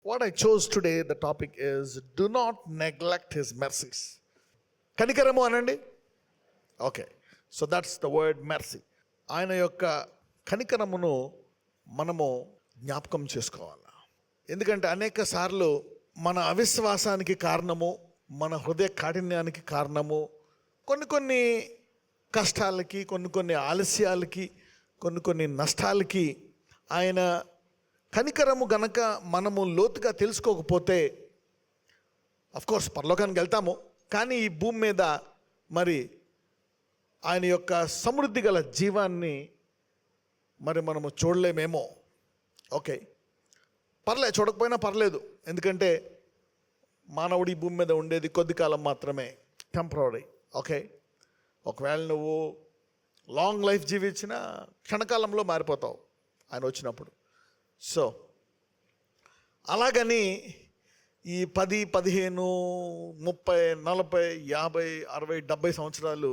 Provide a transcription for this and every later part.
What I chose today, the topic is do not neglect his mercies. కనికరము అనండి. Okay, so that's the word mercy. ఆయన యొక్క కనికరమును మనము జ్ఞాపకం చేసుకోవాలి. ఎందుకంటే అనేక సార్లు మన అవిశ్వాసానికి కారణము, మన హృదయ కాఠిన్యానికి కారణము, కొన్ని కష్టాలకి, కొన్ని ఆలస్యాలకి, కొన్ని నష్టాలకి ఆయన కనికరము గనక మనము లోతుగా తెలుసుకోకపోతే అఫ్కోర్స్ పరలోకానికి వెళ్తాము, కానీ ఈ భూమి మీద మరి ఆయన యొక్క సమృద్ధి గల జీవాన్ని మరి మనము చూడలేమేమో. ఓకే, చూడకపోయినా పర్లేదు, ఎందుకంటే మానవుడు ఈ భూమి మీద ఉండేది కొద్ది కాలం మాత్రమే, టెంపరరీ. ఓకే, ఒకవేళ నువ్వు లాంగ్ లైఫ్ జీవించిన క్షణకాలంలో మారిపోతావు ఆయన వచ్చినప్పుడు. సో అలాగని ఈ 10, 15, 30, 40, 50, 60, 70 సంవత్సరాలు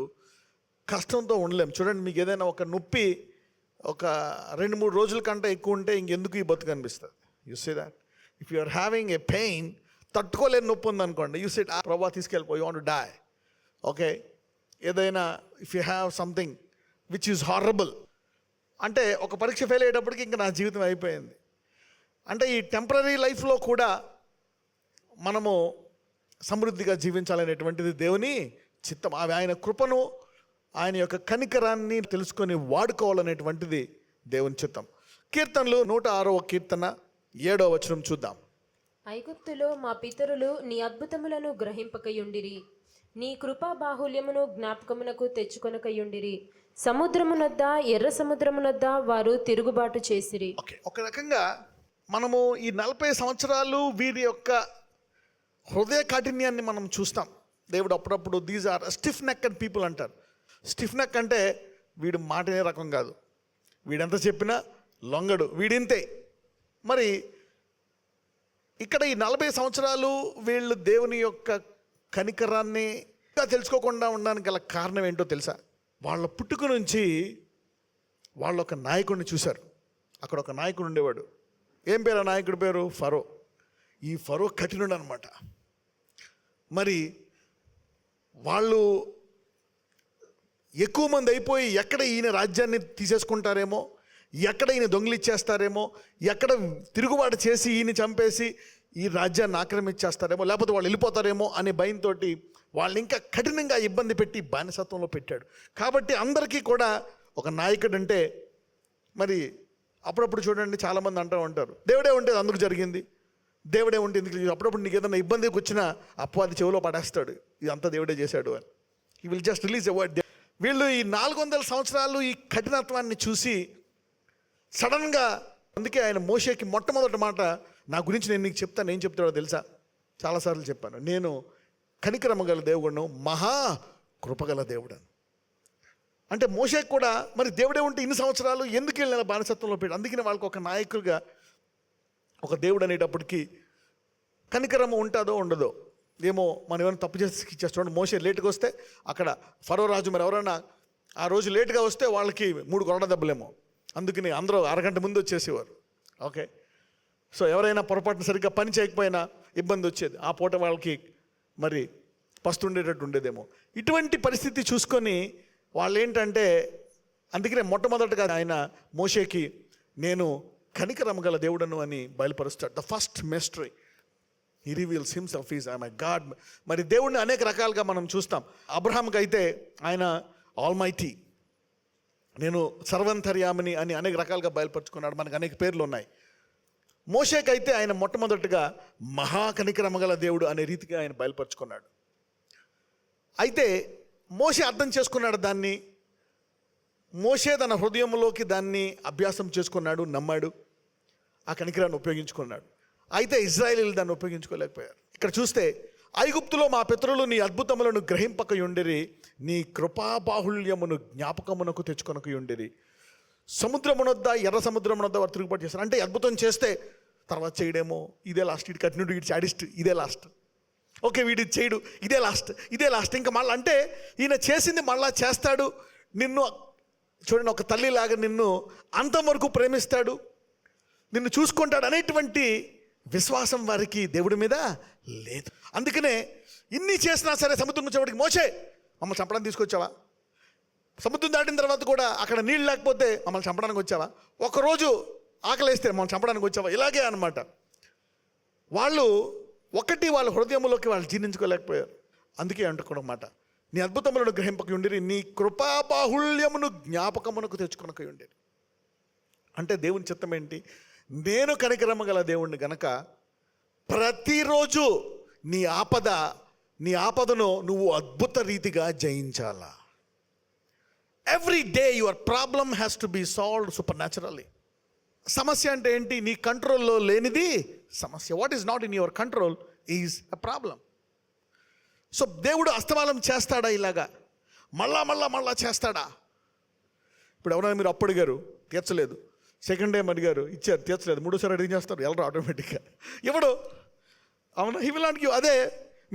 కష్టంతో ఉండలేం. చూడండి, మీకు ఏదైనా ఒక నొప్పి ఒక 2-3 రోజుల కంటే ఎక్కువ ఉంటే ఇంకెందుకు ఈ బతుకు అనిపిస్తుంది. You see that if you are having a pain, తట్టుకోలేని నొప్పి ఉందనుకోండి, యు సీ ప్రభా తీసుకెళ్ళిపో, you want to die. Okay, ఏదైనా if you have something which is horrible అంటే ఒక పరీక్ష ఫెయిల్ అయ్యేటప్పటికి ఇంకా నా జీవితం అయిపోయింది. అంటే ఈ టెంపరీ లైఫ్లో కూడా మనము సమృద్ధిగా జీవించాలనేటువంటిది దేవుని చిత్తం. ఆయన కృపను, ఆయన యొక్క కనికరాన్ని తెలుసుకొని వాడుకోవాలనేటువంటిది దేవుని చిత్తం. కీర్తనలు 106వ కీర్తన 7వ వచనం చూద్దాం. ఐగుప్తులో మా పితరులు నీ అద్భుతములను గ్రహింపకయుండిరి, నీ కృపా బాహుల్యమును జ్ఞాపకమునకు తెచ్చుకొనకయుండిరి. సముద్రమునొద్ద, ఎర్ర సముద్రమునొద్ద వారు తిరుగుబాటు చేసిరి. ఓకే, ఒక రకంగా మనము ఈ 40 సంవత్సరాలు వీరి యొక్క హృదయ కాఠిన్యాన్ని మనం చూస్తాం. దేవుడు అప్పుడప్పుడు these are stiff neck and people అంటారు. స్టిఫ్ నెక్ అంటే వీడు మాటనే రకం కాదు, వీడెంత చెప్పినా లొంగడు, వీడింతే. మరి ఇక్కడ ఈ 40 సంవత్సరాలు వీళ్ళు దేవుని యొక్క కనికరాన్ని తెలుసుకోకుండా ఉండడానికి గల కారణం ఏంటో తెలుసా? వాళ్ళ పుట్టుక నుంచి వాళ్ళు ఒక నాయకుడిని చూశారు. అక్కడ ఒక నాయకుడు ఉండేవాడు. ఏం పేరు ఆ నాయకుడి పేరు? ఫరో. ఈ ఫరో కఠినుడు అనమాట. మరి వాళ్ళు ఎక్కువ మంది అయిపోయి ఎక్కడ ఈయన రాజ్యాన్ని తీసేసుకుంటారేమో, ఎక్కడ ఈయన దొంగిలిచ్చేస్తారేమో, ఎక్కడ తిరుగుబాటు చేసి ఈయన చంపేసి ఈ రాజ్యాన్ని ఆక్రమించేస్తారేమో, లేకపోతే వాళ్ళు వెళ్ళిపోతారేమో అనే భయంతో వాళ్ళు ఇంకా కఠినంగా ఇబ్బంది పెట్టి బానిసత్వంలో పెట్టాడు. కాబట్టి అందరికీ కూడా ఒక నాయకుడు అంటే మరి అప్పుడప్పుడు చూడండి, చాలామంది అంటూ ఉంటారు దేవుడే ఉంటే అందుకు జరిగింది, దేవుడే ఉంటే ఎందుకు. అప్పుడప్పుడు నీకు ఏదైనా ఇబ్బందికి వచ్చినా అపవాది చెవిలో పడేస్తాడు, ఇదంతా దేవుడే చేశాడు అని. ఈ will just release a word. వీళ్ళు ఈ 400 సంవత్సరాలు ఈ కఠినత్వాన్ని చూసి సడన్గా, అందుకే ఆయన మోషేకి మొట్టమొదటి మాట, నా గురించి నేను నీకు చెప్తాను, ఏం చెప్తాడో తెలుసా? చాలాసార్లు చెప్పాను, నేను కనికరమగల దేవుడును, మహా కృపగల దేవుడను. అంటే మోషేకి కూడా మరి దేవుడే ఉంటే ఇన్ని సంవత్సరాలు ఎందుకు వెళ్ళిన బానిసత్వంలో పెట్టి. అందుకని వాళ్ళకి ఒక నాయకుడిగా, ఒక దేవుడు అనేటప్పటికీ కనికరము ఉంటుందో ఉండదో ఏమో. మనం ఏమైనా తప్పు చేస్తాడు. మోషే లేటుగా వస్తే అక్కడ ఫరో రాజు మరి ఎవరైనా ఆ రోజు లేటుగా వస్తే వాళ్ళకి 3 కొరడ దెబ్బలేమో. అందుకని అందరూ అరగంట ముందు వచ్చేసేవారు. ఓకే, సో ఎవరైనా పొరపాటున సరిగ్గా పని చేయకపోయినా ఇబ్బంది వచ్చేది. ఆ పూట వాళ్ళకి మరి పస్తుండేటట్టు ఉండేదేమో. ఇటువంటి పరిస్థితి చూసుకొని వాళ్ళు ఏంటంటే, అందుకనే మొట్టమొదటిగా ఆయన మోషేకి నేను కనికరమగల దేవుడను అని బయలుపరుస్తాడు. The first mystery he reveals himself is I my God. మరి దేవుడిని అనేక రకాలుగా మనం చూస్తాం. అబ్రహాంకి అయితే ఆయన ఆల్మైటీ, నేను సర్వంతర్యామిని అని అనేక రకాలుగా బయలుపరుచుకున్నాడు. మనకు అనేక పేర్లు ఉన్నాయి. మోషేకి అయితే ఆయన మొట్టమొదటిగా మహాకనికరమగల దేవుడు అనే రీతిగా ఆయన బయలుపరుచుకున్నాడు. అయితే మోషే అర్థం చేసుకున్నాడు దాన్ని. మోషే తన హృదయంలోకి దాన్ని అభ్యాసం చేసుకున్నాడు, నమ్మాడు, ఆ కనికరాన్ని ఉపయోగించుకున్నాడు. అయితే ఇజ్రాయేలీలు దాన్ని ఉపయోగించుకోలేకపోయారు. ఇక్కడ చూస్తే, ఐగుప్తులో మా పితరులు నీ అద్భుతములను గ్రహింపకయుండిరి, నీ కృపాబాహుళ్యమును జ్ఞాపకమునకు తెచ్చుకొనకయుండిరి. సముద్రమునొద్ద, ఎర్ర సముద్రమునొద్ద వారు తిరుగుబాటు చేశారు. అంటే అద్భుతం చేస్తే తర్వాత చేయడేమో, ఇదే లాస్ట్, ఇటు కఠినుడు, ఇటు చాడిస్ట్, ఇదే లాస్ట్. ఓకే, వీడి చేయడు, ఇదే లాస్ట్. ఇంకా మళ్ళీ అంటే ఈయన చేసింది మళ్ళా చేస్తాడు. నిన్ను చూడండి, ఒక తల్లిలాగా నిన్ను అంతవరకు ప్రేమిస్తాడు, నిన్ను చూసుకుంటాడు అనేటువంటి విశ్వాసం వారికి దేవుడి మీద లేదు. అందుకనే ఇన్ని చేసినా సరే సముద్రం వచ్చేవాడికి, మోషే మమ్మల్ని చంపడానికి తీసుకొచ్చావా? సముద్రం దాటిన తర్వాత కూడా అక్కడ నీళ్ళు లేకపోతే మమ్మల్ని చంపడానికి వచ్చావా? ఒకరోజు ఆకలేస్తే మమ్మల్ని చంపడానికి వచ్చావా? ఇలాగే అన్నమాట. వాళ్ళు వాళ్ళ హృదయంలోకి వాళ్ళు జీర్ణించుకోలేకపోయారు. అందుకే అంటుకోనమాట, నీ అద్భుతములను గ్రహింపకయుండిరి, నీ కృపాబాహుళ్యమును జ్ఞాపకమునకు తెచ్చుకొనకయుండిరి. అంటే దేవుని చిత్తం ఏంటి? నేను కనికరమ గల దేవుణ్ణి గనక ప్రతిరోజు నీ ఆపదను నువ్వు అద్భుత రీతిగా జయించాలా. Every day your problem has to be solved supernaturally. సమస్య అంటే ఏంటి? నీ కంట్రోల్లో లేనిది సమస్య. What is not in your control is a problem. So దేవుడు అస్తమానం చేస్తాడా ఇలాగా? మళ్ళా చేస్తాడా? ఇప్పుడు ఎవరైనా మీరు అప్పు అడిగారు, తీర్చలేదు. సెకండ్ టైం అడిగారు, ఇచ్చారు, తీర్చలేదు. మూడోసారి అడిగి చేస్తారు, ఎవరు ఆటోమేటిక్గా ఇవ్వడు. అవునా? He will not give. అదే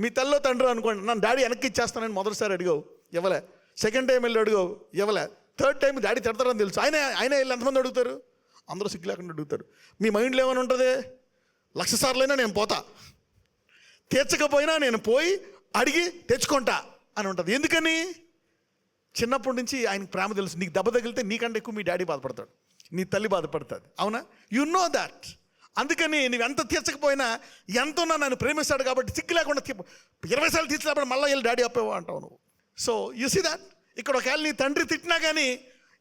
మీ తల్లో తండ్రి అనుకోండి, నన్ను డాడీ వెనక్కి ఇచ్చేస్తానని మొదటిసారి అడిగావు, ఇవ్వలే. సెకండ్ టైం వెళ్ళి అడిగావు, ఇవ్వలే. థర్డ్ టైం డాడీ తిడతారని తెలుసు, ఆయన వెళ్ళి ఎంతమంది అడుగుతారు? అందరూ సిగ్గు లేకుండా అడుగుతారు. మీ మైండ్లో ఏమైనా ఉంటుంది? 1,00,000 సార్లైనా నేను పోతా, తీర్చకపోయినా నేను పోయి అడిగి తెచ్చుకుంటా అని ఉంటుంది. ఎందుకని? చిన్నప్పటి నుంచి ఆయనకు ప్రేమ తెలుసు. నీకు దెబ్బ తగిలితే నీకంటే ఎక్కువ మీ డాడీ బాధపడతాడు, నీ తల్లి బాధపడుతుంది. అవునా? You know that. అందుకని నువ్వు ఎంత తీర్చకపోయినా ఎంతో నన్ను ప్రేమిస్తాడు కాబట్టి సిక్కు లేకుండా 20 సార్లు తీర్చినప్పుడు మళ్ళీ వెళ్ళి డాడీ అప్పేవా అంటావు నువ్వు. So you see that. ఇక్కడ ఒకవేళ నీ తండ్రి తిట్టినా కానీ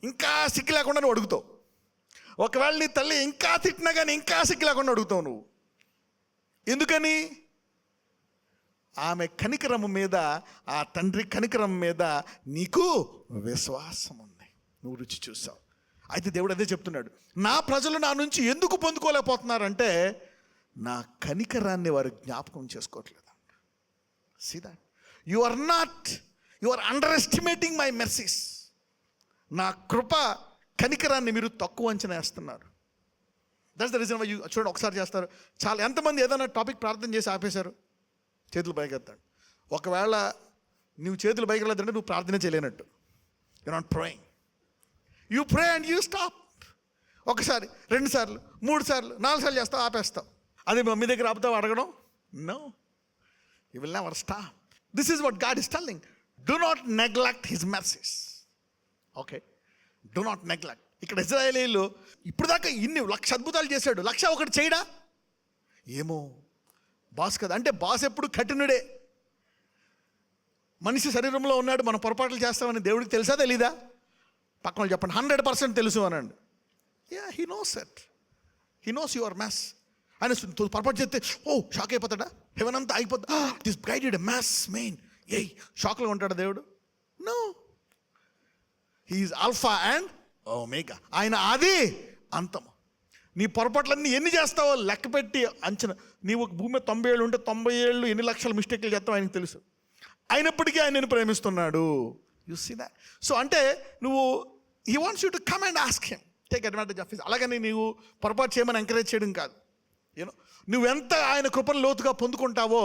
ఇంకా సిక్కు లేకుండా నువ్వు అడుగుతావు. ఒకవేళ నీ తల్లి ఇంకా తిట్టినా కానీ ఇంకా సిక్కు లేకుండా అడుగుతావు నువ్వు. ఎందుకని? ఆమె కనికరం మీద, ఆ తండ్రి కనికరం మీద నీకు విశ్వాసం ఉంది, నువ్వు రుచి చూసావు. అయితే దేవుడు అదే చెప్తున్నాడు, నా ప్రజలు నా నుంచి ఎందుకు పొందుకోలేకపోతున్నారంటే నా కనికరాన్ని వారు జ్ఞాపకం చేసుకోవట్లేదు. See that you are under estimating my mercies. నా కృప కనికరాన్ని మీరు తక్కువ అంచనా వేస్తున్నారు. That's the reason why you. చూడండి, ఒకసారి చేస్తారు చాలా. ఎంతమంది ఏదైనా టాపిక్ ప్రార్థన చేసి ఆపేశారు? చేతులు పైకెత్తాడు. ఒకవేళ నువ్వు చేతులు పైకి వెళ్ళదంటే నువ్వు ప్రార్థన చేయలేనట్టు. You not praying. You pray and you stop. 1 సారి, 2 సార్లు, 3 సార్లు, 4 సార్లు చేస్తావు, ఆపేస్తావు. అది మమ్మీ దగ్గర ఆపుతావు అడగడం? No, you will never stop. This is what God is telling. Do not neglect his mercies. Okay, do not neglect. ఇక్కడ ఇజ్రాయేలీలు ఇప్పుడు దాకా ఇన్ని 1,00,000 అద్భుతాలు చేశాడు, 1,01 చేయడా? ఏమో, బాస్ కదా. అంటే బాస్ ఎప్పుడు కఠినుడే. మనిషి శరీరంలో ఉన్నాడు, మనం పొరపాట్లు చేస్తామని దేవుడికి తెలుసా తెలీదా? పక్కన వాళ్ళు చెప్పండి, 100% తెలుసు అనండి. Yeah, he knows it. He knows your maths. ఆయన పొరపాటు చేస్తే షాక్ అయిపోతాడా? హెవెన్ అంతా అయిపోతా, దిస్ గైడెడ్ మ్యాథ్స్ మెయిన్. షాక్లో ఉంటాడా దేవుడు? No, he is alpha and omega. ఆయన ఆది అంతము. నీ పొరపాట్లన్నీ ఎన్ని చేస్తావో లెక్క పెట్టి అంచనా. నీవు భూమి మీద 90 ఏళ్ళు ఉంటే 90 ఏళ్ళు ఎన్ని లక్షల మిస్టేక్లు చేస్తావు ఆయనకు తెలుసు. అయినప్పటికీ ఆయన నేను ప్రేమిస్తున్నాడు. You see that. సో అంటే నువ్వు, he wants you to come and ask him, take advantage of his. అలాగని నీవు పొరపాటు చేయమని ఎంకరేజ్ చేయడం కాదు. యూనో, నువ్వెంత ఆయన కృపను లోతుగా పొందుకుంటావో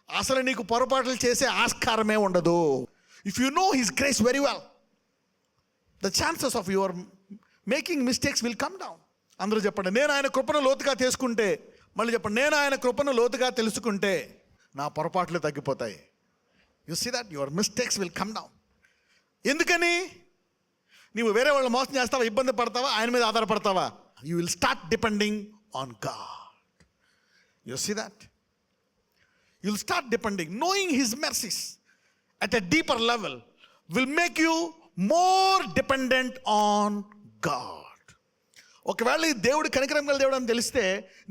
అసలు నీకు పొరపాట్లు చేసే ఆస్కారమే ఉండదు. If you know his grace very well, the chances of your making mistakes will come down. అందరూ చెప్పండి, నేను ఆయన కృపను లోతుగా తీసుకుంటే. మళ్ళీ చెప్పండి, నేను ఆయన కృపను లోతుగా తెలుసుకుంటే నా పొరపాట్లు తగ్గిపోతాయి. You see that your mistakes will come down. ఎందుకని? నీవు వేరే వాళ్ళు మోసం చేస్తావా, ఇబ్బంది పడతావా, ఆయన మీద ఆధారపడతావా? You will start depending on God. You see that? You will start depending. Knowing his mercies at a deeper level will make you more dependent on God. ఒకవేళ ఈ దేవుడు కనికరం గల దేవుడు అని తెలిస్తే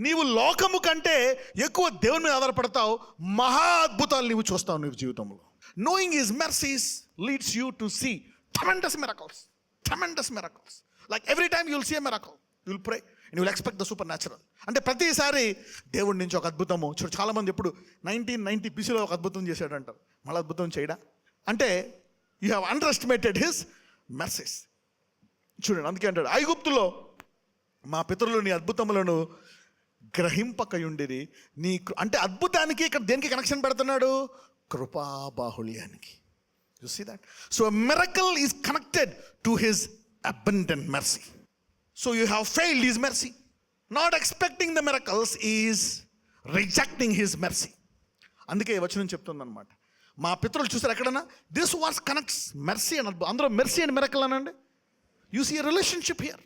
నీవు లోకము కంటే ఎక్కువ దేవుని మీద ఆధారపడతావు. మహా అద్భుతాలు నీవు చూస్తావు నీ జీవితంలో. Knowing his mercies leads you to see tremendous miracles. Like every time you will see a miracle, you will pray and you will expect the supernatural. అంటే ప్రతిసారి దేవుడి నుంచి ఒక అద్భుతము. చూడు, చాలామంది ఇప్పుడు 1990 BCలో ఒక అద్భుతం చేశాడు అంటారు, మళ్ళీ అద్భుతం చేయడా? అంటే you have under estimated his mercies. చూడండి, అందుకే అంటాడు, ఐగుప్తులో మా పితరులు నీ అద్భుతములను గ్రహింపకయుండిరి. నీ అంటే అద్భుతానికి ఇక్కడ దేనికి కనెక్షన్ పెడుతున్నాడు? కృపాబాహుళ్యానికి. You see that? So miracle is connected to his abundant mercy. So you have failed his mercy. Not expecting the miracles is rejecting his mercy. అందుకే ఈ వచనం చెప్తుందన్నమాట. మా పితరులు చూసారు ఎక్కడన్నా, దిస్ వాస్ కనెక్ట్స్ మెర్సీ అని. అందులో మెర్సీ అండ్ మిరకల్ అనండి. You see relationship here.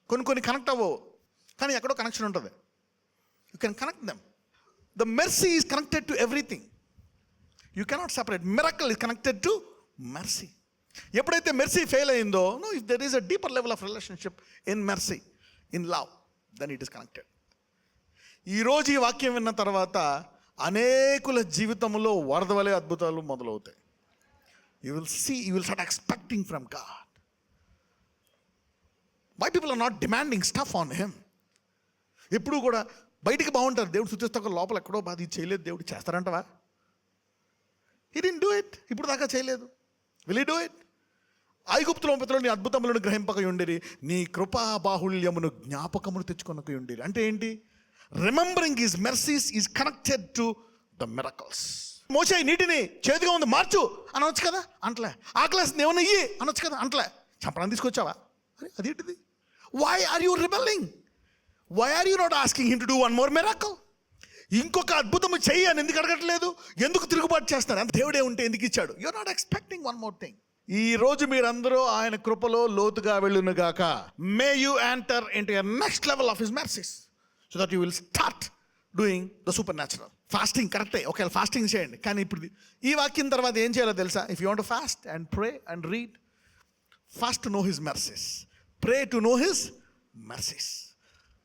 కొన్ని కనెక్ట్ అవ్వవు, కానీ ఎక్కడో కనెక్షన్ ఉంటుంది. You can connect them. The mercy is connected to everything. You cannot separate. Miracle is connected to mercy. ఎప్పుడైతే mercy fail అయిందో, no, if there is a deeper level of relationship in mercy, in love, then it is connected. ఈరోజు ఈ వాక్యం విన్న తర్వాత అనేకుల జీవితంలో వరద వలె అద్భుతాలు మొదలవుతాయి. You will start expecting from God. Why people are not demanding stuff on him? ఎప్పుడు కూడా బయటికి బాగుంటారు, దేవుడు శుద్ధిస్తాక లోపల ఎక్కడో బాధ, ఇది చేయలేదు దేవుడు, చేస్తారంటవా? He didn't do it. ఇప్పుడు దాకా చేయలేదు. Will he do it? ఐగుప్తులో పితరులు నీ అద్భుతములను గ్రహింపక ఉండిరి, నీ కృపా బాహుళ్యమును జ్ఞాపకమును తెచ్చుకొనక ఉండిరి. అంటే ఏంటి? Remembering his mercies is connected to the miracles. మోషే నీటిని చేతిగా ఉంది మార్చు అనొచ్చు కదా, అంటలే. ఆకలేస్తుంది ఏమన్నా ఇయ్యి అనొచ్చు కదా, అంటలే. చంపడానికి తీసుకొచ్చావా? అదేంటిది? Why are you rebelling? Why are you not asking him to do one more miracle? ఇంకొక అద్భుతం చెయ్యి అని ఎందుకు అడగట్లేదు? ఎందుకు తిరుగుబాటు చేస్తారు? అంత దేవుడే ఉంటే ఎందుకు ఇచ్చాడు? You are not expecting one more thing. ఈ రోజు మీరందరూ ఆయన కృపలో లోతుగా వెళ్ళును గాక. May you enter into a next level of his mercies, so that you will start doing the supernatural. Fasting కరెక్టే, ఒకవేళ ఫాస్టింగ్ చేయండి, కానీ ఇప్పుడు ఈ వాక్యం తర్వాత ఏం చేయాలో తెలుసా? If you want to fast and pray and read, fast to know his mercies, pray to know his mercies.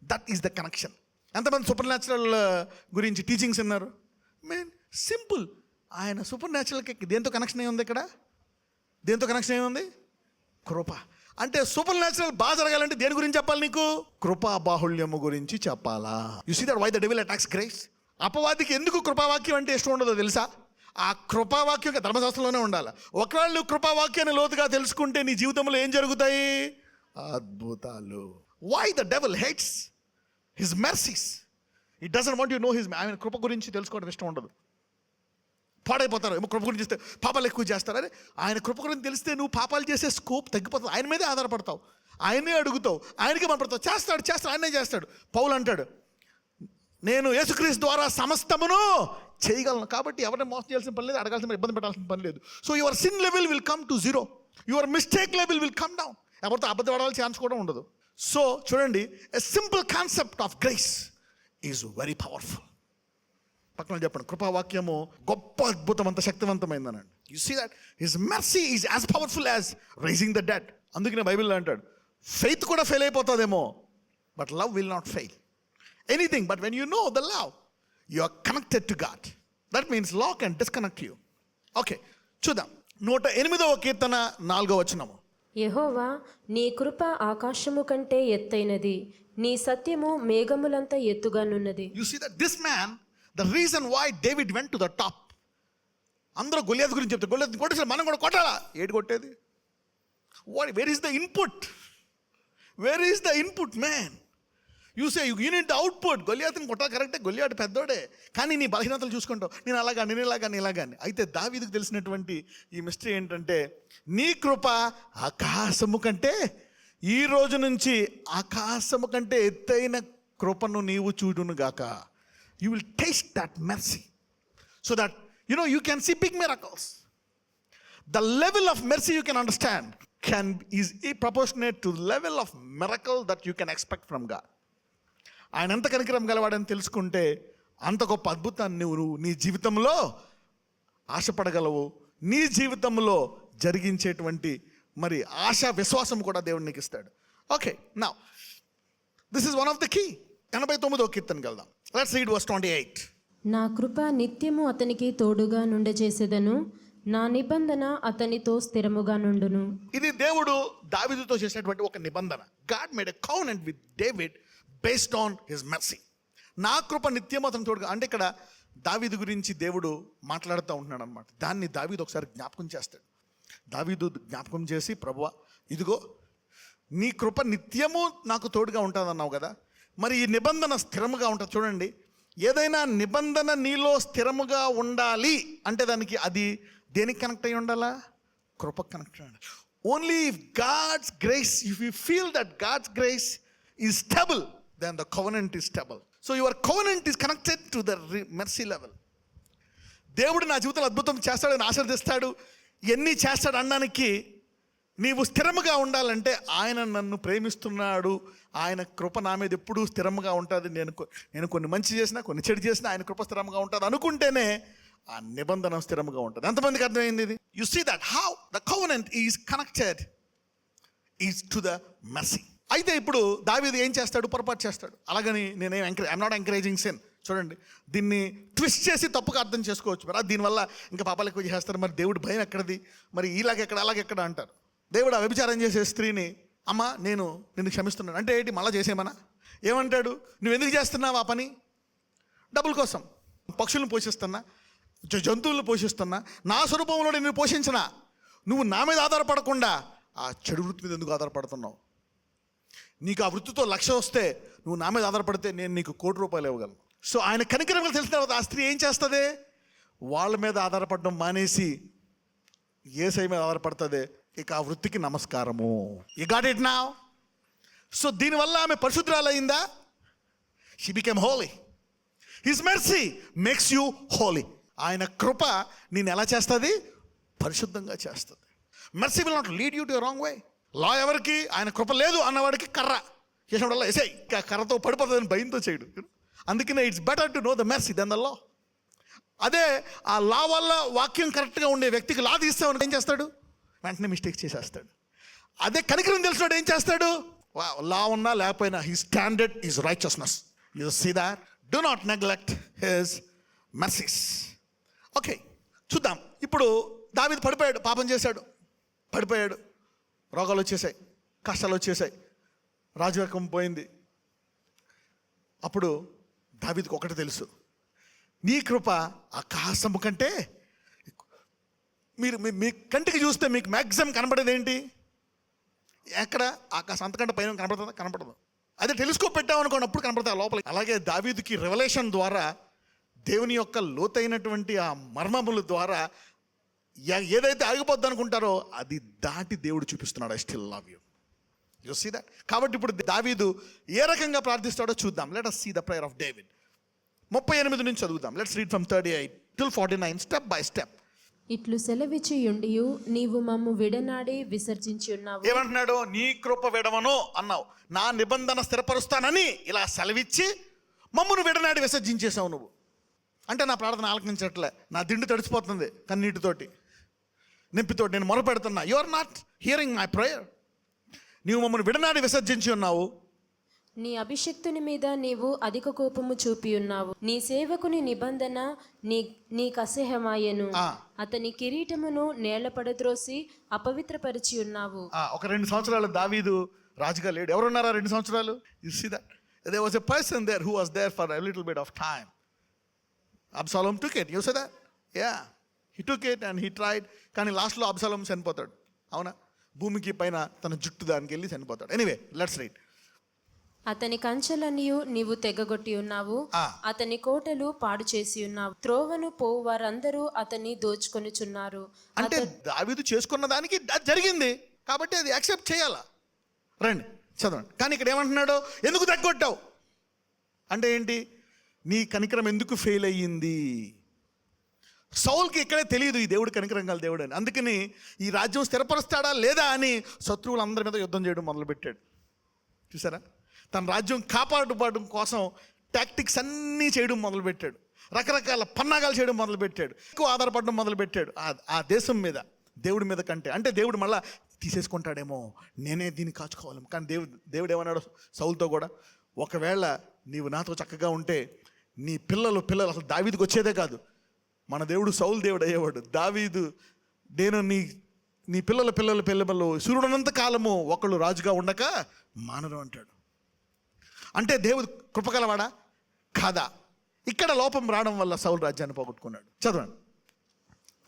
That is the connection. ఎంతమంది సూపర్ న్యాచురల్ గురించి టీచింగ్స్ విన్నారు? Mean simple. ఆయన సూపర్ న్యాచురల్కి దేంతో కనెక్షన్ అయి ఉంది? ఇక్కడ దేంతో కనెక్షన్ అయి ఉంది? కృప. అంటే సూపర్ న్యాచురల్ బాగా జరగాలంటే దేని గురించి చెప్పాలి నీకు? కృపా బాహుళ్యము గురించి చెప్పాలా? You see that why the devil attacks grace. అపవాదికి ఎందుకు కృపావాక్యం అంటే ఇష్టం ఉండదో తెలుసా? ఆ కృపావాక్యం ధర్మశాస్త్రంలోనే ఉండాలి. ఒకవేళ నువ్వు కృపావాక్యాన్ని లోతుగా తెలుసుకుంటే నీ జీవితంలో ఏం జరుగుతాయి? అద్భుతాలు. Why the devil hates his mercies? It doesn't want you know his. ఆయన కృప గురించి తెలుసుకోవడం ఇష్టం ఉండదు. పాడైపోతారు. ఏమో కృప గురించి చేస్తే పాపాలు ఎక్కువ చేస్తారు. అరే, ఆయన కృప గురించి తెలిస్తే నువ్వు పాపాలు చేసే స్కోప్ తగ్గిపోతుంది. ఆయన మీదే ఆధారపడతావు, ఆయనే అడుగుతావు, ఆయనకే మనపడతావు. చేస్తాడు, ఆయనే చేస్తాడు. పౌలు అంటాడు, నేను యేసుక్రీస్తు ద్వారా సమస్తమును చేయగలను. కాబట్టి ఎవరిని మోసం చేయాల్సిన పని లేదు, అడగాల్సిన ఇబ్బంది పెట్టాల్సిన పని లేదు. So your sin level will come to zero, your mistake level will come down. ఎవరితో అబద్ధం ఆడాలి ఛాన్స్ కూడా ఉండదు. సో చూడండి, a simple concept of grace is very powerful. పక్కన చెప్పండి, కృపావాక్యము గొప్ప అద్భుతం, అంత శక్తివంతమైందనండి. You see that his mercy is as powerful as raising the dead. అందుకనే బైబిల్లో అంటాడు, ఫెయిత్ కూడా ఫెయిల్ అయిపోతుందేమో, but love will not fail anything. But when you know the love, you are connected to God. That means law can disconnect you. Okay, చూద్దాం. 108వ కీర్తన 4వ వచనము. యెహోవా, నీ కృప ఆకాశము కంటే ఎత్తైనది, నీ సత్యము మేఘములంత ఎత్తుగానున్నది. You see that this man, the reason why David went to the top. అందరూ గొలియాత్ గురించి చెప్తారు, గొలియాత్ కొట్టేసారు, మనం కూడా కొట్టాలా? ఏడు కొట్టేది? Where is the input? Where is the input man? You say you need the output. గొలియాత్ని కొట్టాలి, కరెక్టే, గొలియాత్ పెద్దోడే, కానీ నీ బలహీనతలు చూసుకుంటావు. నేను ఇలాగాని. అయితే దావీదుకు తెలిసినటువంటి ఈ మిస్టరీ ఏంటంటే, నీ కృప ఆకాశము కంటే, ఈ రోజు నుంచి ఆకాశము కంటే ఎత్తైన కృపను నీవు చూడును గాక. You will taste that mercy, so that you can see big miracles. The level of mercy you can understand is proportionate to the level of miracle that you can expect from God. ఆయన ఎంత కనికరం గలవాడని తెలుసుకుంటే అంత గొప్ప అద్భుతాన్ని నువ్వు నీ జీవితంలో ఆశపడగలవు. నీ జీవితంలో జరిగించేటువంటి మరి ఆశా విశ్వాసం కూడా దేవుడు నీకు ఇస్తాడు. Okay, now this is one of the key. 89వ కీర్తనకి వెళ్దాం. Let's read verse 28. నా కృప నిత్యము అతనికి తోడుగా నుండి చేసేదను, నా నిబంధన అతనితో స్థిరముగా నుండును. ఇది దేవుడు దావీదుతో చేసినటువంటి ఒక నిబంధన. God made a covenant with David based on his mercy. నా కృప నిత్యము అతని తోడుగా. అంటే ఇక్కడ దావీదు గురించి దేవుడు మాట్లాడుతూ ఉంటున్నాడు అనమాట. దాన్ని దావీదు ఒకసారి జ్ఞాపకం చేస్తాడు. దావీదు జ్ఞాపకం చేసి, ప్రభువా, ఇదిగో నీ కృప నిత్యము నాకు తోడుగా ఉంటుందన్నావు కదా, మరి ఈ నిబంధన స్థిరముగా ఉంటుంది. చూడండి, ఏదైనా నిబంధన నీలో స్థిరముగా ఉండాలి అంటే దానికి అది దేనికి కనెక్ట్ అయి ఉండాలా? కృపకు కనెక్ట్ అయ్యి ఉండాలి. Only if God's grace, if you feel that God's grace is stable, then the covenant is stable. So your covenant is connected to the mercy level. దేవుడు నా జీవితంలో అద్భుతం చేస్తాడని ఆశీర్దిస్తాడు, ఎన్ని చేస్తాడు అనడానికి నీవు స్థిరముగా ఉండాలంటే ఆయన నన్ను ప్రేమిస్తున్నాడు, ఆయన కృప నా మీద ఎప్పుడూ స్థిరంగా ఉంటుంది, నేను కొన్ని మంచి చేసినా కొన్ని చెడు చేసినా ఆయన కృప స్థిరంగా ఉంటుంది అనుకుంటేనే ఆ నిబంధన స్థిరంగా ఉంటుంది. ఎంతమందికి అర్థమైంది ఇది? You see that how the covenant is connected is to the mercy. అయితే ఇప్పుడు దావీదు ఏం చేస్తాడు? పొరపాటు చేస్తాడు. అలాగని ఐఎమ్ నాట్ ఎంకరేజింగ్ సిన్. చూడండి, దీన్ని ట్విస్ట్ చేసి తప్పుగా అర్థం చేసుకోవచ్చు. మరి దీనివల్ల ఇంకా పాపాలు ఎక్కువ చేస్తారు, మరి దేవుడు భయం ఎక్కడిది, మరి ఇలాగెక్కడ అలాగెక్కడ అంటారు. దేవుడు ఆ వ్యభిచారం చేసే స్త్రీని, అమ్మ నేను నిన్ను క్షమిస్తున్నాను అంటే ఏంటి, మళ్ళీ చేసేమనా? ఏమంటాడు? నువ్వు ఎందుకు చేస్తున్నావు ఆ పని? డబ్బుల కోసం. పక్షులను పోషిస్తున్నా, జంతువులను పోషిస్తున్నా, నా స్వరూపంలో నేను పోషించనా, నువ్వు నా మీద ఆధారపడకుండా ఆ చెడు వృత్తి మీద ఎందుకు ఆధారపడుతున్నావు? నీకు ఆ వృత్తితో లక్ష్యం వస్తే నువ్వు నా మీద ఆధారపడితే నేను నీకు ₹1,00,00,000 ఇవ్వగలను. సో ఆయన కనికరం తెలిసిన తర్వాత ఆ స్త్రీ ఏం చేస్తుంది? వాళ్ళ మీద ఆధారపడడం మానేసి యేసయ్య మీద ఆధారపడుతుంది. ఇక ఆ వృత్తికి నమస్కారము. You got it now? So దీనివల్ల ఆమె పరిశుద్ధురాలయ్యిందా? She became holy. His mercy makes you holy. ఆయన కృప నేను ఎలా చేస్తుంది? పరిశుద్ధంగా చేస్తుంది. Mercy will not lead you to wrong way. Law ఎవరికి? ఆయన కృప లేదు అన్నవాడికి కర్ర చేసినప్పుడల్లా ఎసై కర్రతో పడిపోతుందని భయంతో చేయడు. అందుకనే it's better to know the mercy than the law. అదే ఆ లా వల్ల వాక్యం కరెక్ట్గా ఉండే వ్యక్తికి లా తీస్తామని ఏం చేస్తాడు? వెంటనే మిస్టేక్స్ చేసేస్తాడు. అదే కనికరం తెలిసినాడు ఏం చేస్తాడు? లా ఉన్నా లేకపోయినా he standard is righteousness. You see that? Do not neglect his mercies. Okay, చూద్దాం. ఇప్పుడు దావీదు పడిపోయాడు, పాపం చేశాడు, పడిపోయాడు, రోగాలు వచ్చేసాయి, కష్టాలు వచ్చేసాయి, రాజరికం పోయింది. అప్పుడు దావీదుకు ఒకటి తెలుసు, నీ కృప ఆకాశము కంటే మీరు మీ కంటికి చూస్తే మీకు మ్యాక్సిమం కనబడేది ఏంటి? ఎక్కడ? ఆకాశం. అంతకంటే పైన కనబడుతుందా? కనపడదు. అదే టెలిస్కోప్ పెట్టామనుకోండి, అప్పుడు కనపడతాయి లోపల. అలాగే దావీదుకి రెవల్యూషన్ ద్వారా దేవుని యొక్క లోతైనటువంటి ఆ మర్మముల ద్వారా ఏదైతే ఆగిపోద్ది అనుకుంటారో అది దాటి దేవుడు చూపిస్తున్నాడు. I still love you. You see that? కాబట్టి ఇప్పుడు దావీదు ఏ రకంగా ప్రార్థిస్తాడో చూద్దాం. Let us see the prayer of David. 38 నుంచి చదువుదాం. Let's read from 38 till 49 step by step. ఇట్లు సెలవిచ్చియుండియు నీవు మమ్ము విడనాడి విసర్జించి ఉన్నావు. ఏమంటున్నాడు? నీ కృప విడవను అన్నావు, నా నిబంధన స్థిరపరుస్తానని ఇలా సెలవిచ్చి మమ్మును విడనాడి విసర్జించేసావు నువ్వు. అంటే నా ప్రార్థన ఆలకించట్లే, నా దిండు తడిచిపోతుంది కన్నీటితోటి, నింపితోటి నేను మొరపెడుతున్నా. You are not hearing my prayer. నీవు మమ్మల్ని విడనాడి విసర్జించి ఉన్నావు. నీ అభిషక్తుని మీద నీవు అధిక కోపము చూపి ఉన్నావు. నీ సేవకుని నిబంధన నీకు అసహ్యమాయెను. అతని కిరీటమును నేల పడద్రోసి అపవిత్రపరిచి ఉన్నావు. ఒక 2 సంవత్సరాలు దావీదు రాజుగా లేడు. ఎవరున్నారా 2 సంవత్సరాలు? You see that? There was a person there who was there for a little bit of time. Absalom took it. You see that? Yeah, he took it and he tried. కానీ లాస్ట్లో అబ్షాలోమ్ చనిపోతాడు. అవునా? భూమికి పైన తన జుట్టు దానికి వెళ్ళి చనిపోతాడు. Anyway, let's read. అతని కంచెలనియు నీవు తెగగొట్టి ఉన్నావు, అతని కోటలు పాడు చేసి ఉన్నావు. త్రోవను పోవు వారందరూ అతన్ని దోచుకొనిచున్నారు. అంటే దావీదు చేసుకున్న దానికి అది జరిగింది కాబట్టి అది యాక్సెప్ట్ చేయాలా? రండి చదవండి. కానీ ఇక్కడ ఏమంటున్నాడు? ఎందుకు తెగొట్టావు అంటే ఏంటి? నీ కనికరం ఎందుకు ఫెయిల్ అయ్యింది? సౌల్కి ఇక్కడే తెలియదు ఈ దేవుడు కనికరం గల దేవుడు అని. అందుకని ఈ రాజ్యం స్థిరపరుస్తాడా లేదా అని శత్రువులందరి మీద యుద్ధం చేయడం మొదలుపెట్టాడు. చూసారా? తన రాజ్యం కాపాడుకోవడం కోసం టాక్టిక్స్ అన్నీ చేయడం మొదలుపెట్టాడు. రకరకాల పన్నాగాలు చేయడం మొదలుపెట్టాడు. ఎక్కువ ఆధారపడడం మొదలుపెట్టాడు ఆ దేశం మీద, దేవుడి మీద కంటే. అంటే దేవుడు మళ్ళీ తీసేసుకుంటాడేమో, నేనే దీన్ని కాచుకోవాలి. కానీ దేవుడు ఏమన్నాడు సౌలుతో కూడా? ఒకవేళ నీవు నాతో చక్కగా ఉంటే నీ పిల్లలు అసలు దావీదుకు వచ్చేదే కాదు. మన దేవుడు సౌలు దేవుడు అయ్యేవాడు. దావీదు నేను నీ పిల్లలు సూర్యుడున్నంత కాలము ఒకళ్ళు రాజుగా ఉండక మానరు అంటాడు. అంటే దేవుడు కృపగలవాడా కాదా? ఇక్కడ లోపం రావడం వల్ల సౌలు రాజ్యాన్ని పోగొట్టుకున్నాడు. చదవండి.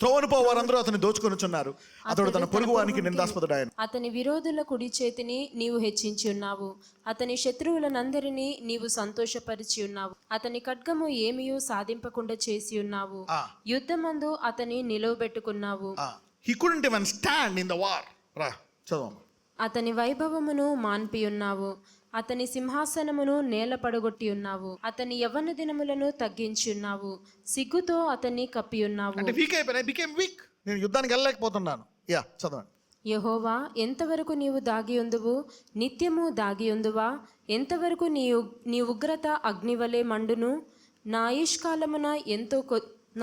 త్రోవను పోవు వారందరూ అతన్ని దోచుకొనిచున్నారు, అతడు తన పొరుగువానికి నిందాస్పదుడాయను. అతని విరోధుల కుడి చేతిని నీవు హెచ్చించి ఉన్నావు, అతని శత్రువులనందరినీ నీవు సంతోషపరిచి ఉన్నావు. అతని ఖడ్గము ఏమీయూ సాధింపకుండా చేసి ఉన్నావు, యుద్ధమందు అతని నిలవబెట్టుకున్నావు. He couldn't even stand in the war. రా చదవమ్మా. అతని వైభవమును మాన్పి ఉన్నావు, అతని సింహాసనమును నేల పడగొట్టి ఉన్నావు. అతని యవ్వన దినములను తగ్గించి ఉన్నావు. సిగ్గుతో అతన్ని కప్పి ఉన్నావు. అంటే వీక్ అయిపోయినా, బికేమ్ వీక్. నేను యుద్ధానికి వెళ్ళలేకపోతున్నాను. యా, చదవండి. యెహోవా, ఎంతవరకు నీవు దాగి ఉందువు? నిత్యము దాగి ఉందువా? ఎంతవరకు నీ ఉగ్రత అగ్నివలే మండును? నా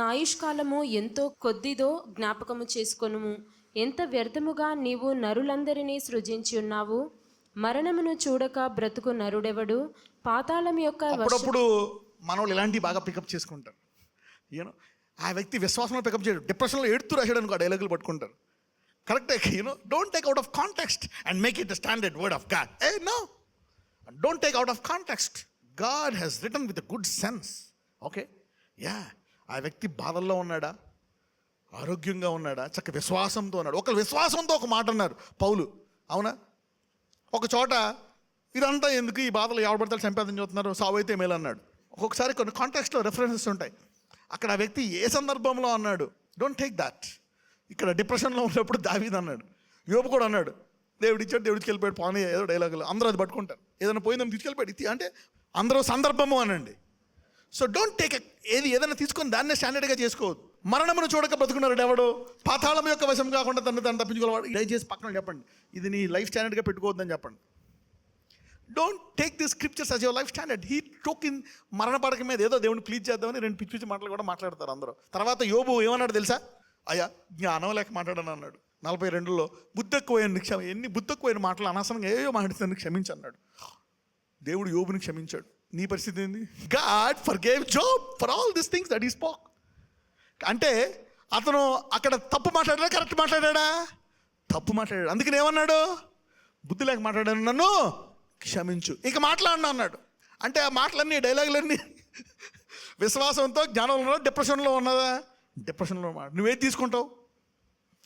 ఆయుష్కాలము ఎంతో కొద్దిదో జ్ఞాపకము చేసుకొనుము. ఎంత వ్యర్థముగా నీవు నరులందరినీ సృజించి ఉన్నావు. మరణమును చూడక బ్రతుకు నరుడెవడు? పాతాళం యొక్క అప్పుడప్పుడు మనోళ్ళు ఇలాంటివి బాగా పికప్ చేసుకుంటారు. యూనో, ఆ వ్యక్తి విశ్వాసంలో పికప్ చేయడు, డిప్రెషన్లో ఎడుతూ రాశాడు అనుకో, డైలాగులు పట్టుకుంటారు. కరెక్టే. Don't take out of context and make it the standard word of God. No, don't take out of context. God has written with good sense. Okay, yeah, ఆ వ్యక్తి బాధల్లో ఉన్నాడా, ఆరోగ్యంగా ఉన్నాడా, చక్క విశ్వాసంతో ఉన్నాడు. ఒక విశ్వాసంతో ఒక మాట అన్నారు పౌలు, అవునా? ఒక చోట ఇదంతా ఎందుకు, ఈ బాధలు ఎవరు పడతారు సంపాదన చూస్తున్నారు, సావు అయితే మేలు అన్నాడు. ఒక్కొక్కసారి కొన్ని కాంటెక్స్ట్లో రెఫరెన్సెస్ ఉంటాయి. అక్కడ ఆ వ్యక్తి ఏ సందర్భంలో అన్నాడు, డోంట్ టేక్ దాట్. ఇక్కడ డిప్రెషన్లో ఉన్నప్పుడు దావీదు అన్నాడు, యోబు కూడా అన్నాడు, దేవుడు ఇచ్చాడు, దేవుడికి వెళ్ళిపోయాడు, పోనీ ఏదో డైలాగులు అందరూ అది పట్టుకుంటారు. ఏదైనా పోయిందని తీసుకెళ్ళిపోయాడు అంటే అందరూ సందర్భము అనండి. సో డోంట్ టేక్, ఏదైనా తీసుకొని దాన్నే స్టాండర్డ్గా చేసుకోవద్దు. మరణమును చూడక బతుకున్నాడు ఎవడు? పాతాళం యొక్క వశం కాకుండా తను తప్పించుకోవాడు. దయచేసి పక్కన చెప్పండి, ఇది నీ లైఫ్ స్టాండర్డ్గా పెట్టుకోవద్దని చెప్పండి. Don't take this scriptures as your life standard. He took in మరణ పడక మీద ఏదో దేవుని ప్లీజ్ చేద్దామని రెండు పిచ్చి పిచ్చి మాటలు కూడా మాట్లాడతారు అందరూ. తర్వాత యోబు ఏమన్నాడు తెలుసా? అయ్యా, జ్ఞానం లేక మాట్లాడాను అన్నాడు 42లో. ఎన్ని బుద్ధెక్కువైన మాటలు అనవసరంగా ఏయో మాట్లాడుతాను, క్షమించి అన్నాడు. దేవుడు యోబుని క్షమించాడు. నీ పరిస్థితి ఏంది? God forgave Job for all this things that he spoke. అంటే అతను అక్కడ తప్పు మాట్లాడాడా, కరెక్ట్ మాట్లాడా? తప్పు మాట్లాడాడు. అందుకని ఏమన్నాడు? బుద్ధి లేక మాట్లాడాను, నన్ను క్షమించు, ఇక మాట్లాడినా అన్నాడు. అంటే ఆ మాటలన్నీ, డైలాగులన్నీ విశ్వాసంతో, జ్ఞానంలో, డిప్రెషన్లో ఉన్నదా? డిప్రెషన్లో నువ్వేది తీసుకుంటావు?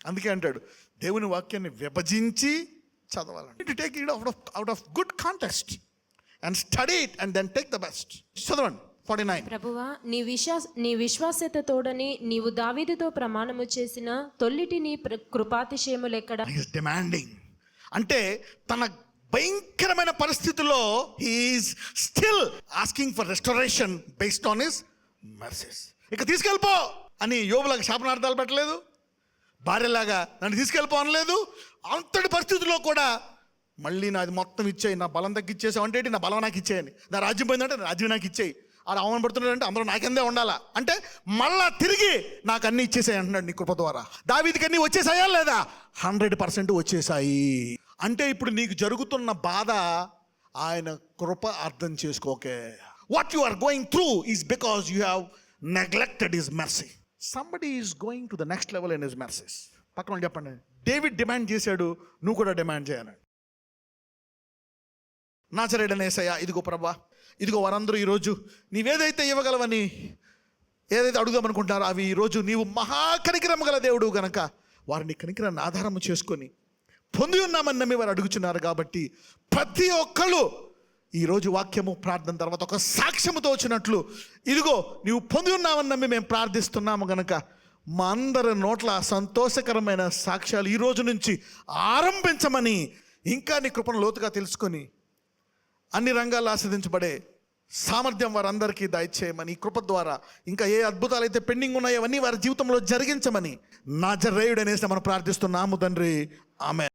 అందుకే అంటాడు, దేవుని వాక్యాన్ని విభజించి చదవాలండి. To take it out of good context and study it and then take the best. చదవండి 49. ప్రభువా, నీ విశ్వాస్యత తోడని నీవు దావీదుతో ప్రమాణము చేసిన తొల్లిటి నీ కృపాతిశయములెక్కడ? He's demanding. అంటే తన భయంకరమైన పరిస్థితుల్లో he's still asking for restoration based on his mercies. ఇక తీసుకెళ్ళిపో అని యోబులాగా శాపనార్థాలు పెట్టలేదు, భార్యలాగా నన్ను తీసుకెళ్ళిపో అనలేదు. అంతటి పరిస్థితుల్లో కూడా మళ్ళీ నాది మొత్తం ఇచ్చేయి, నా బలం తగ్గిచ్చేసావు అంటే నా బలం నాకు ఇచ్చేయని, నా రాజ్యం పోయిందంటే నా రాజ్యం నాకు ఇచ్చేయి, అలా అవమానపడుతున్నాడంటే అందరూ నాకెందే ఉండాలా అంటే మళ్ళా తిరిగి నాకు అన్నీ ఇచ్చేసాయి అంటున్నాడు నీ కృప ద్వారా. దావీదుకి అన్నీ వచ్చేసాయా లేదా? 100% వచ్చేసాయి. అంటే ఇప్పుడు నీకు జరుగుతున్న బాధ ఆయన కృప అర్థం చేసుకోకే. What you are going through is because you have neglected his mercy. Somebody is going to the next level in his mercies. పక్కన చెప్పండి, డేవిడ్ డిమాండ్ చేశాడు, నువ్వు కూడా డిమాండ్ చేయనండి. నాజరేయుడైన యేసయ్యా, ఇదిగో ప్రభా, ఇదిగో వారందరూ ఈరోజు నీవేదైతే ఇవ్వగలవని ఏదైతే అడుగుదామనుకుంటారో అవి ఈరోజు నీవు మహాకనికరము గల దేవుడు గనక వారిని కనికరాన్ని ఆధారము చేసుకొని పొంది ఉన్నామని నమ్మి వారు అడుగుచున్నారు. కాబట్టి ప్రతి ఒక్కళ్ళు ఈరోజు వాక్యము ప్రార్థన తర్వాత ఒక సాక్ష్యముతో వచ్చినట్లు, ఇదిగో నీవు పొంది ఉన్నామని నమ్మి మేము ప్రార్థిస్తున్నాము గనక మా అందరి నోట్ల సంతోషకరమైన సాక్ష్యాలు ఈ రోజు నుంచి ఆరంభించమని, ఇంకా నీ కృపను లోతుగా తెలుసుకొని అన్ని రంగాల్లో ఆస్వాదించబడే సామర్థ్యం వారందరికీ దయచేయమని, ఈ కృప ద్వారా ఇంకా ఏ అద్భుతాలు అయితే పెండింగ్ ఉన్నాయో అవన్నీ వారి జీవితంలో జరిగించమని నాజరేయుడనేసి మనం ప్రార్థిస్తున్నాము తండ్రి. ఆమేన్.